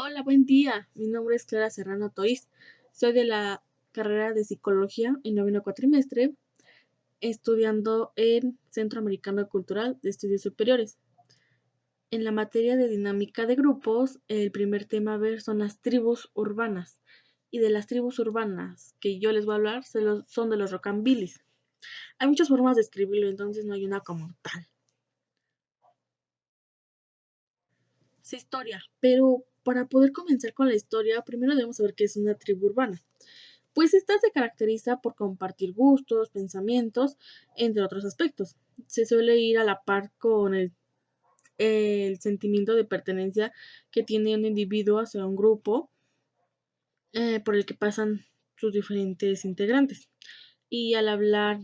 Hola, buen día. Mi nombre es Clara Serrano Toís. Soy de la carrera de Psicología en noveno cuatrimestre, estudiando en Centro Americano Cultural de Estudios Superiores. En la materia de dinámica de grupos, el primer tema a ver son las tribus urbanas. Y de las tribus urbanas que yo les voy a hablar son de los rockambillis. Hay muchas formas de escribirlo, entonces no hay una como tal. Es historia, pero para poder comenzar con la historia, primero debemos saber qué es una tribu urbana. Pues esta se caracteriza por compartir gustos, pensamientos, entre otros aspectos. Se suele ir a la par con el sentimiento de pertenencia que tiene un individuo hacia un grupo por el que pasan sus diferentes integrantes. Y al hablar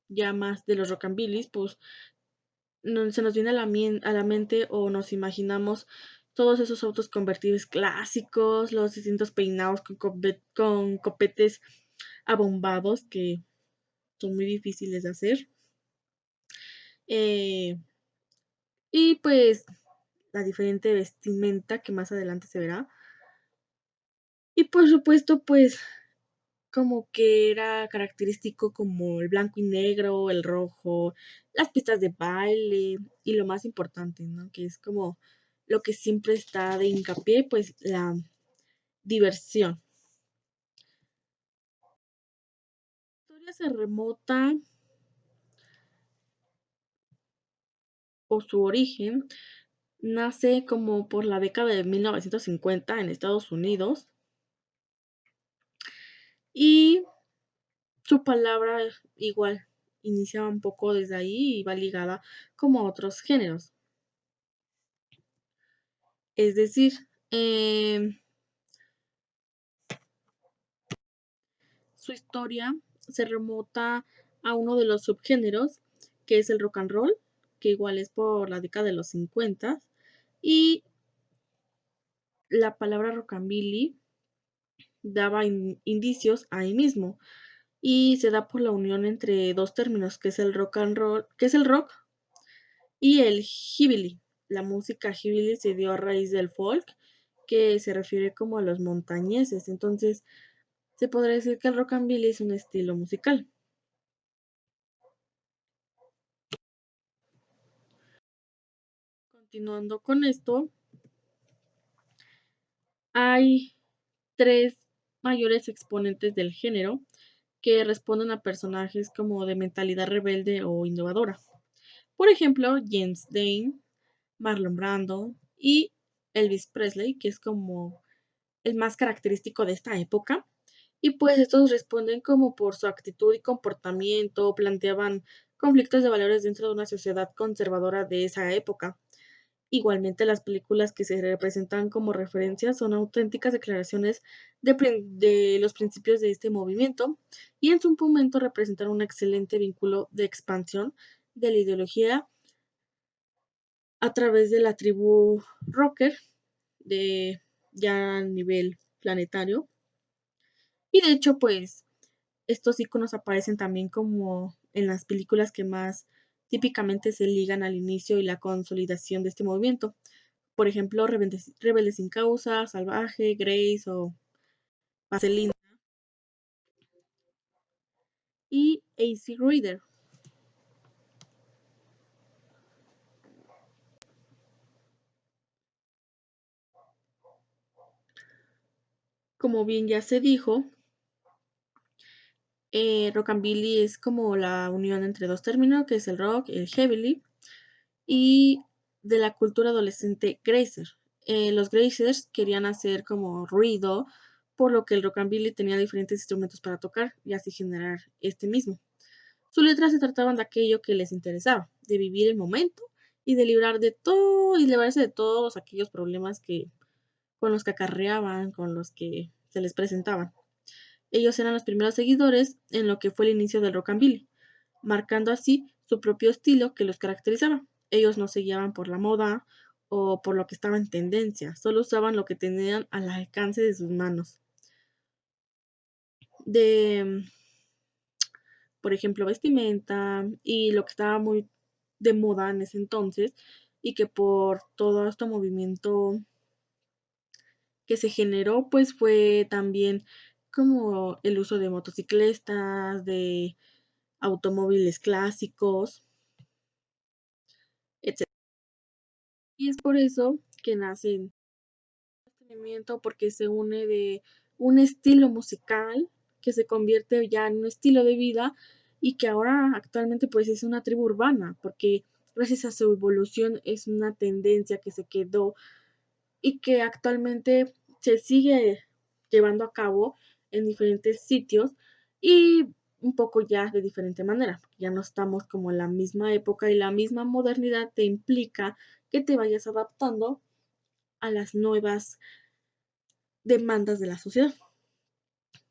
ya más de los rockambillis, pues se nos viene a a la mente o nos imaginamos todos esos autos convertibles clásicos, los distintos peinados con copetes abombados que son muy difíciles de hacer. eh, y pues la diferente vestimenta que más adelante se verá. Y por supuesto, pues como que era característico como el blanco y negro, el rojo, las pistas de baile y lo más importante, ¿no? Que es como lo que siempre está de hincapié, pues la diversión. La historia se remota o su origen nace como por la década de 1950 en Estados Unidos y su palabra igual inicia un poco desde ahí y va ligada como a otros géneros. Es decir, su historia se remota a uno de los subgéneros, que es el rock and roll, que igual es por la década de los 50, y la palabra rockabilly daba indicios ahí mismo, y se da por la unión entre dos términos, que es el rock and roll, que es el rock y el hillbilly. La música hillbilly se dio a raíz del folk, que se refiere como a los montañeses. Entonces, se podría decir que el rockabilly es un estilo musical. Continuando con esto, hay tres mayores exponentes del género que responden a personajes como de mentalidad rebelde o innovadora. Por ejemplo, James Dean, Marlon Brando y Elvis Presley, que es como el más característico de esta época. Y pues estos responden como por su actitud y comportamiento, planteaban conflictos de valores dentro de una sociedad conservadora de esa época. Igualmente, las películas que se representan como referencias son auténticas declaraciones de los principios de este movimiento y en su momento representan un excelente vínculo de expansión de la ideología a través de la tribu rocker de ya a nivel planetario. Y de hecho, pues estos iconos aparecen también como en las películas que más típicamente se ligan al inicio y la consolidación de este movimiento. Por ejemplo, Rebeldes sin Causa, Salvaje, Grace o Vaselina y AC Reader. Como bien ya se dijo, rockabilly es como la unión entre dos términos, que es el rock, el heavily, y de la cultura adolescente Grazer. Los Grazers querían hacer como ruido, por lo que el rockabilly tenía diferentes instrumentos para tocar y así generar este mismo. Sus letras se trataban de aquello que les interesaba, de vivir el momento y de librar de todo y librarse de todos aquellos problemas que con los que acarreaban, con los que se les presentaban. Ellos eran los primeros seguidores en lo que fue el inicio del rockabilly, marcando así su propio estilo que los caracterizaba. Ellos no se guiaban por la moda o por lo que estaba en tendencia, solo usaban lo que tenían al alcance de sus manos. De, por ejemplo, vestimenta y lo que estaba muy de moda en ese entonces y que por todo este movimiento que se generó, pues fue también como el uso de motocicletas, de automóviles clásicos, etcétera. Y es por eso que nace el entretenimiento, porque se une de un estilo musical que se convierte ya en un estilo de vida y que ahora actualmente pues es una tribu urbana, porque gracias a su evolución es una tendencia que se quedó y que actualmente se sigue llevando a cabo en diferentes sitios y un poco ya de diferente manera. Ya no estamos como en la misma época y la misma modernidad te implica que te vayas adaptando a las nuevas demandas de la sociedad.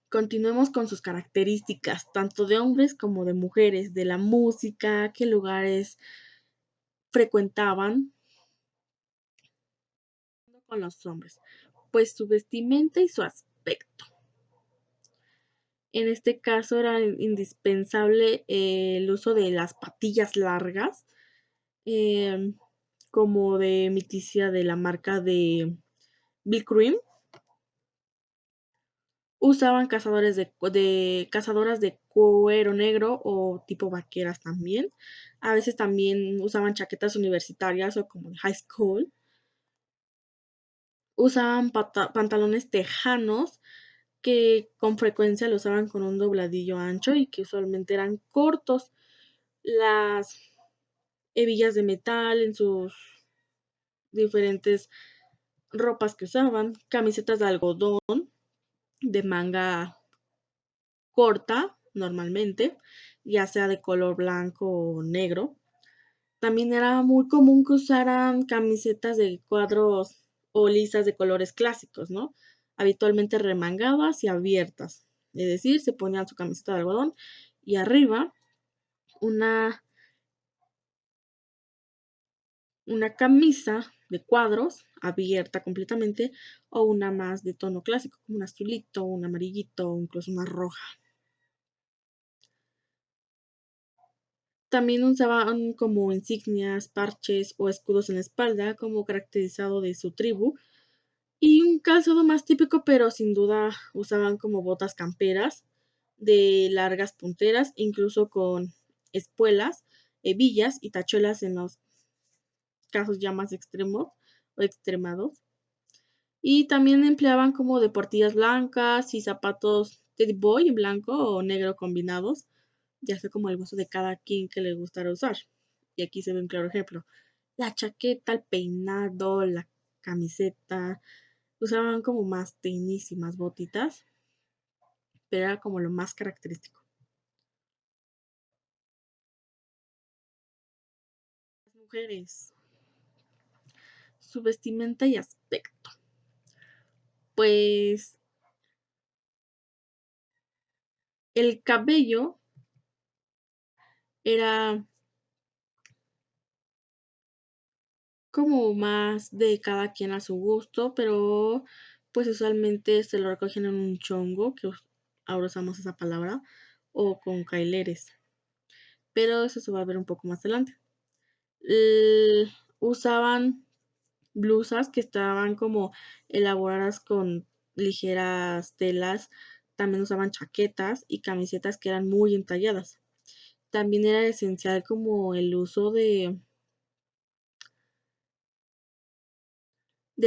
Continuemos con sus características, tanto de hombres como de mujeres, de la música, qué lugares frecuentaban con los hombres, pues su vestimenta y su aspecto. En este caso era indispensable el uso de las patillas largas, em, como de miticia de la marca de Bill Cream. Usaban cazadoras de cuero negro o tipo vaqueras también. A veces también usaban chaquetas universitarias o como de high school. Usaban pantalones tejanos que con frecuencia lo usaban con un dobladillo ancho y que usualmente eran cortos. Las hebillas de metal en sus diferentes ropas que usaban, camisetas de algodón de manga corta normalmente, ya sea de color blanco o negro. También era muy común que usaran camisetas de cuadros o lisas de colores clásicos, ¿no? Habitualmente remangadas y abiertas. Es decir, se ponían su camiseta de algodón y arriba una una camisa de cuadros abierta completamente o una más de tono clásico, como un azulito, un amarillito o incluso una roja. También usaban como insignias, parches o escudos en la espalda como caracterizado de su tribu. Y un calzado más típico, pero sin duda usaban como botas camperas de largas punteras, incluso con espuelas, hebillas y tachuelas en los casos ya más extremos o extremados. Y también empleaban como deportillas blancas y zapatos Teddy Boy en blanco o negro combinados, ya sea como el gusto de cada quien que le gustara usar. Y aquí se ve un claro ejemplo. La chaqueta, el peinado, la camiseta, usaban como más tenis y más botitas, pero era como lo más característico. Las mujeres, su vestimenta y aspecto. Pues el cabello era como más de cada quien a su gusto, pero pues usualmente se lo recogen en un chongo, que ahora usamos esa palabra, o con caileres, pero eso se va a ver un poco más adelante. Usaban blusas que estaban como elaboradas con ligeras telas, también usaban chaquetas y camisetas que eran muy entalladas. También era esencial como el uso de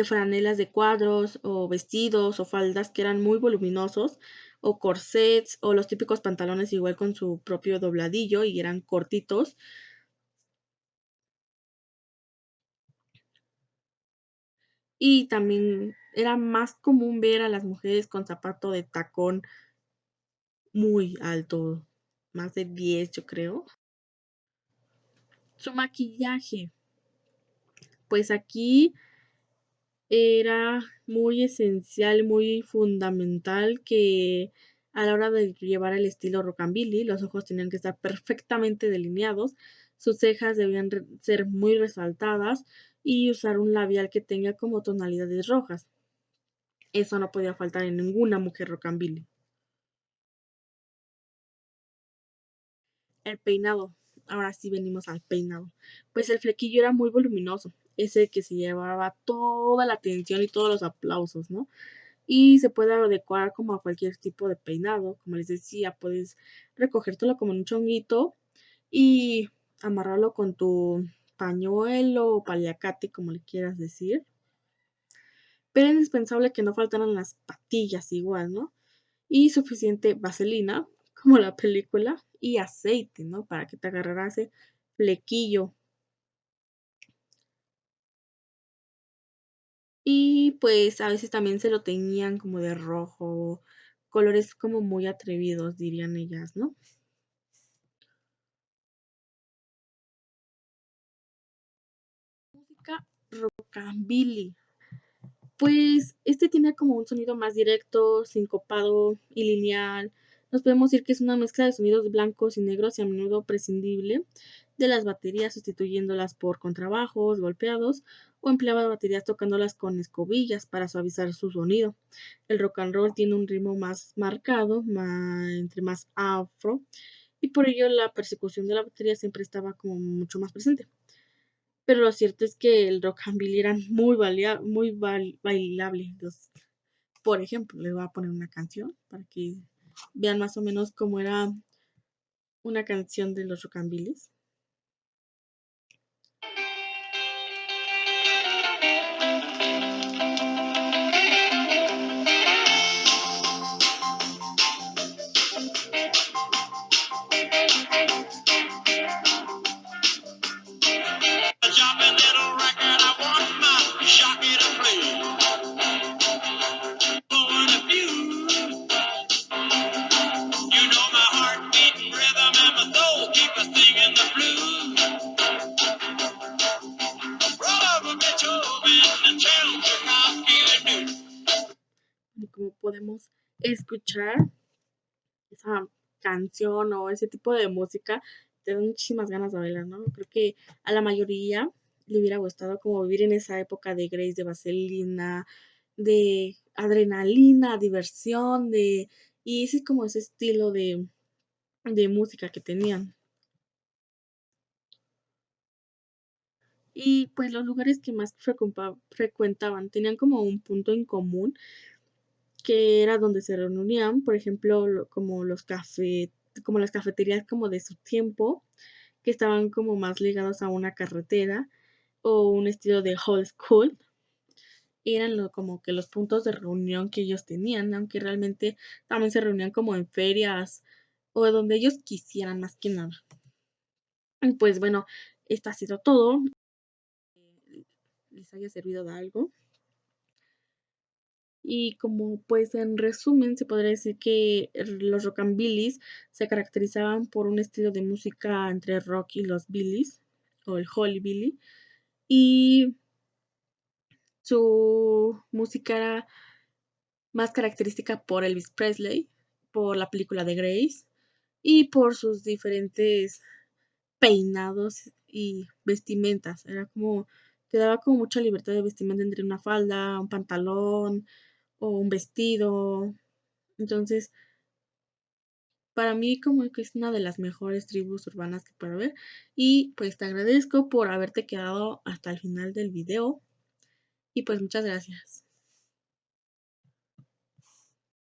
franelas de cuadros o vestidos o faldas que eran muy voluminosos o corsets o los típicos pantalones igual con su propio dobladillo y eran cortitos. Y también era más común ver a las mujeres con zapato de tacón muy alto, más de 10 yo creo. Su maquillaje, pues aquí era muy esencial, muy fundamental que a la hora de llevar el estilo rockabilly, los ojos tenían que estar perfectamente delineados, sus cejas debían ser muy resaltadas y usar un labial que tenga como tonalidades rojas. Eso no podía faltar en ninguna mujer rockabilly. El peinado, ahora sí venimos al peinado. Pues el flequillo era muy voluminoso, ese que se llevaba toda la atención y todos los aplausos, ¿no? Y se puede adecuar como a cualquier tipo de peinado, como les decía, puedes recogértelo como en un chonguito y amarrarlo con tu pañuelo o paliacate, como le quieras decir. Pero es indispensable que no faltaran las patillas igual, ¿no? Y suficiente vaselina, como la película, y aceite, ¿no? Para que te agarrara ese flequillo. Y pues a veces también se lo teñían como de rojo, colores como muy atrevidos, dirían ellas, ¿no? Música rockabilly. Pues este tiene como un sonido más directo, sincopado y lineal. Nos podemos decir que es una mezcla de sonidos blancos y negros y a menudo prescindible de las baterías, sustituyéndolas por contrabajos, golpeados o empleaba baterías tocándolas con escobillas para suavizar su sonido. El rock and roll tiene un ritmo más marcado, entre más afro, y por ello la persecución de la batería siempre estaba como mucho más presente. Pero lo cierto es que el rockabilly era muy bailable. Entonces, por ejemplo, les voy a poner una canción para que vean más o menos cómo era una canción de los rockabillys. A jumping little record, I want my jockey to play. Blowing a fuse, you know my heartbeat rhythm and my soul keep a singing the blues. Roll over Beethoven and tell Tchaikovsky to do. Y como podemos escuchar esa canción o ese tipo de música, te dan muchísimas ganas de bailar, ¿no? Creo que a la mayoría le hubiera gustado como vivir en esa época de Grace, de Vaselina, de adrenalina, diversión, y ese es como ese estilo de música que tenían. Y pues los lugares que más frecuentaban tenían como un punto en común que era donde se reunían, por ejemplo, como las cafeterías como de su tiempo, que estaban como más ligados a una carretera o un estilo de old school, eran como que los puntos de reunión que ellos tenían, aunque realmente también se reunían como en ferias o donde ellos quisieran más que nada. Y pues bueno, esto ha sido todo. Les haya servido de algo. Y como pues en resumen se podría decir que los rockabillys se caracterizaban por un estilo de música entre rock y los billys o el billy y su música era más característica por Elvis Presley, por la película de Grace y por sus diferentes peinados y vestimentas. Era como, te daba como mucha libertad de vestimenta entre una falda, un pantalón o un vestido. Entonces, para mí como que es una de las mejores tribus urbanas que puede haber. Y pues te agradezco por haberte quedado hasta el final del video. Y pues muchas gracias.